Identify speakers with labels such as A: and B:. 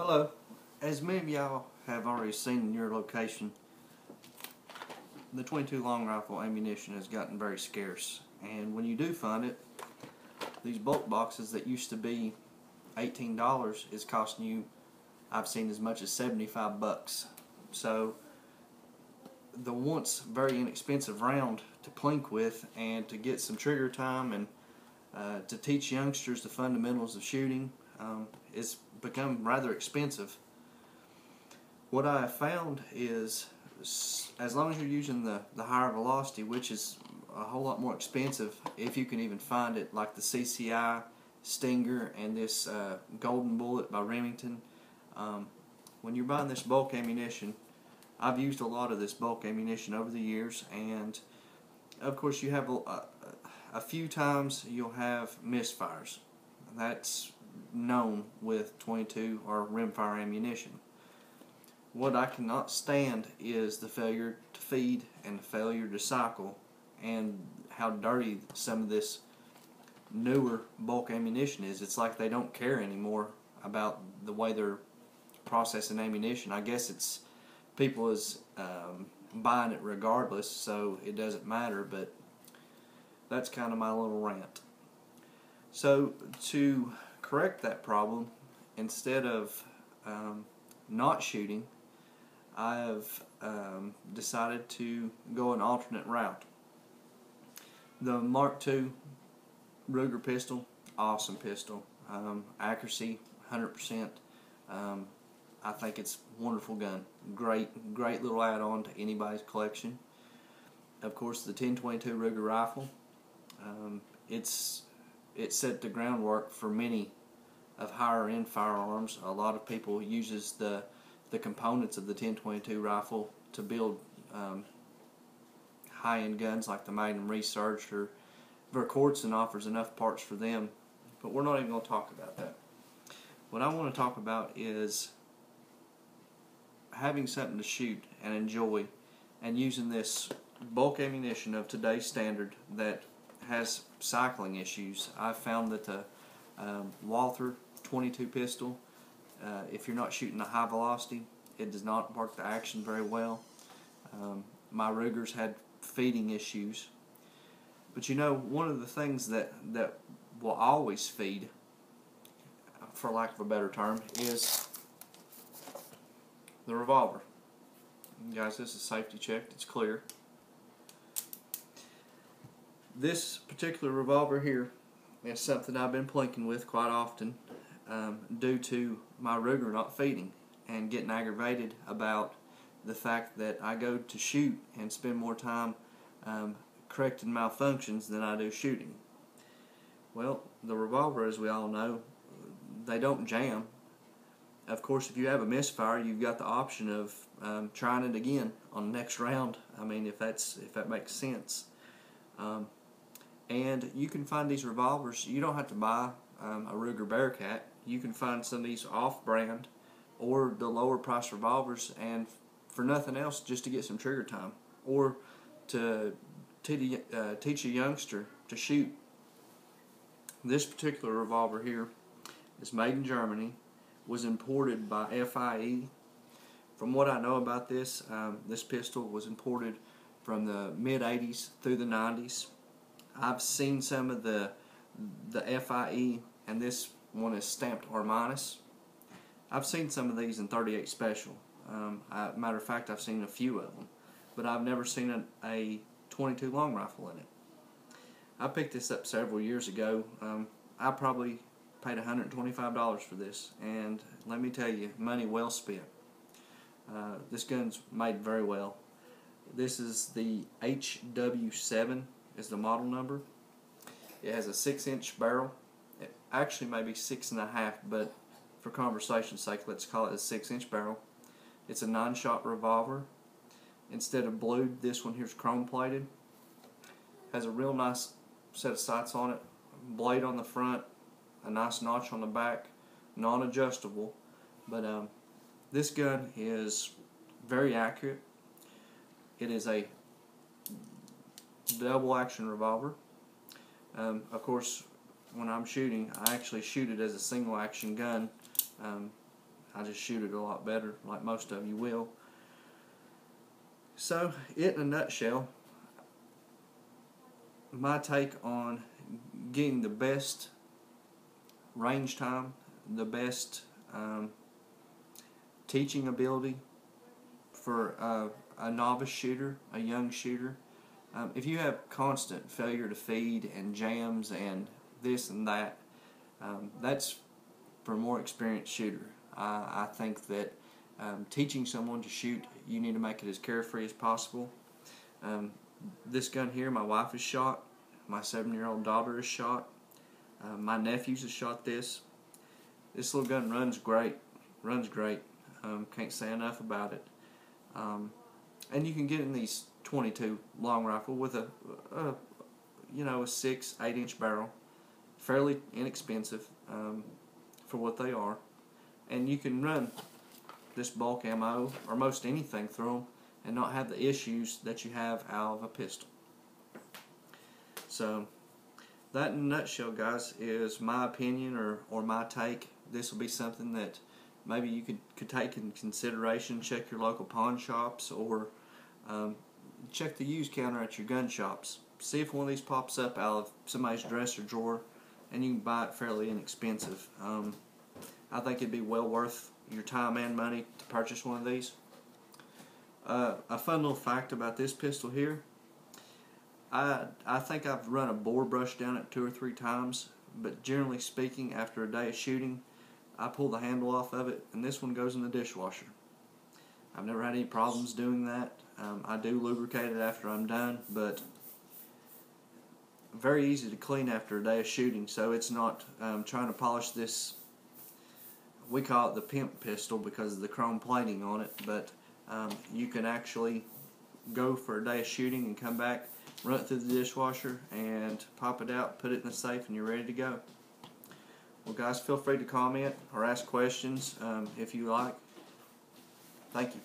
A: Hello. As many of y'all have already seen in your location, the 22 long rifle ammunition has gotten very scarce. And when you do find it, these bulk boxes that used to be $18 is costing you, I've seen, as much as 75 bucks. So the once very inexpensive round to plink with and to get some trigger time and to teach youngsters the fundamentals of shooting is become rather expensive. What I have found is, as long as you're using the higher velocity, which is a whole lot more expensive if you can even find it, like the CCI Stinger and this Golden Bullet by Remington, when you're buying this bulk ammunition, I've used a lot of this bulk ammunition over the years, and of course you have a few times you'll have misfires. That's known with 22 or rimfire ammunition. What I cannot stand is the failure to feed and the failure to cycle, and how dirty some of this newer bulk ammunition is. It's like they don't care anymore about the way they're processing ammunition. I guess it's people is buying it regardless, so it doesn't matter, but that's kind of my little rant. So to correct that problem, instead of not shooting, I have decided to go an alternate route. The Mark II Ruger pistol, awesome pistol. Accuracy 100%. I think it's a wonderful gun. Great little add-on to anybody's collection. Of course, the 10/22 Ruger rifle. It set the groundwork for many of higher end firearms. A lot of people uses the components of the 10/22 rifle to build high-end guns like the Magnum Research, or Verkortsen offers enough parts for them, but we're not even going to talk about that. What I want to talk about is having something to shoot and enjoy, and using this bulk ammunition of today's standard that has cycling issues. I've found that the Walther 22 pistol, if you're not shooting a high velocity, it does not work the action very well. My Rugers had feeding issues, but you know, one of the things that will always feed, for lack of a better term, is the revolver. Guys, this is safety checked, it's clear. This particular revolver here is something I've been plinking with quite often due to my Ruger not feeding and getting aggravated about the fact that I go to shoot and spend more time correcting malfunctions than I do shooting. Well, the revolver, as we all know, they don't jam. Of course, if you have a misfire, you've got the option of trying it again on the next round. I mean, if that makes sense. And you can find these revolvers. You don't have to buy a Ruger Bearcat. You can find some of these off-brand or the lower price revolvers, and for nothing else, just to get some trigger time or to teach a youngster to shoot. This particular revolver here is made in Germany, was imported by FIE. From what I know about this, this pistol was imported from the mid-80s through the 90s. I've seen some of the FIE, and this one is stamped R-. I've seen some of these in 38 Special. Matter of fact, I've seen a few of them, but I've never seen a 22 long rifle in it. I picked this up several years ago. I probably paid $125 for this, and let me tell you, money well spent. This gun's made very well. This is the HW7 is the model number. It has a 6-inch barrel. It actually may be 6.5, but for conversation's sake, let's call it a 6-inch barrel. It's a 9-shot revolver. Instead of blued, this one here's chrome plated. Has a real nice set of sights on it, blade on the front, a nice notch on the back, non-adjustable. But this gun is very accurate. It is a double action revolver. Of course, when I'm shooting, I actually shoot it as a single action gun I just shoot it a lot better, like most of you will. So, it in a nutshell, my take on getting the best range time, the best teaching ability for a novice shooter, a young shooter. If you have constant failure to feed and jams and this and that, that's for a more experienced shooter. I think that teaching someone to shoot, you need to make it as carefree as possible. This gun here, my wife has shot. My 7-year-old daughter has shot. My nephews have shot this. This little gun runs great. Runs great. Can't say enough about it. And you can get in these 22 long rifle with a 6-8 inch barrel, fairly inexpensive for what they are, and you can run this bulk ammo or most anything through them and not have the issues that you have out of a pistol. So that in a nutshell, guys, is my opinion or my take. This will be something that maybe you could take in consideration. Check your local pawn shops, or check the used counter at your gun shops. See if one of these pops up out of somebody's dresser drawer, and you can buy it fairly inexpensive. I think it'd be well worth your time and money to purchase one of these. A fun little fact about this pistol here, I think I've run a bore brush down it 2 or 3 times, but generally speaking, after a day of shooting, I pull the handle off of it, and this one goes in the dishwasher. I've never had any problems doing that. I do lubricate it after I'm done, but very easy to clean after a day of shooting, so it's not trying to polish this. We call it the pimp pistol because of the chrome plating on it, but you can actually go for a day of shooting and come back, run it through the dishwasher, and pop it out, put it in the safe, and you're ready to go. Well, guys, feel free to comment or ask questions if you like. Thank you.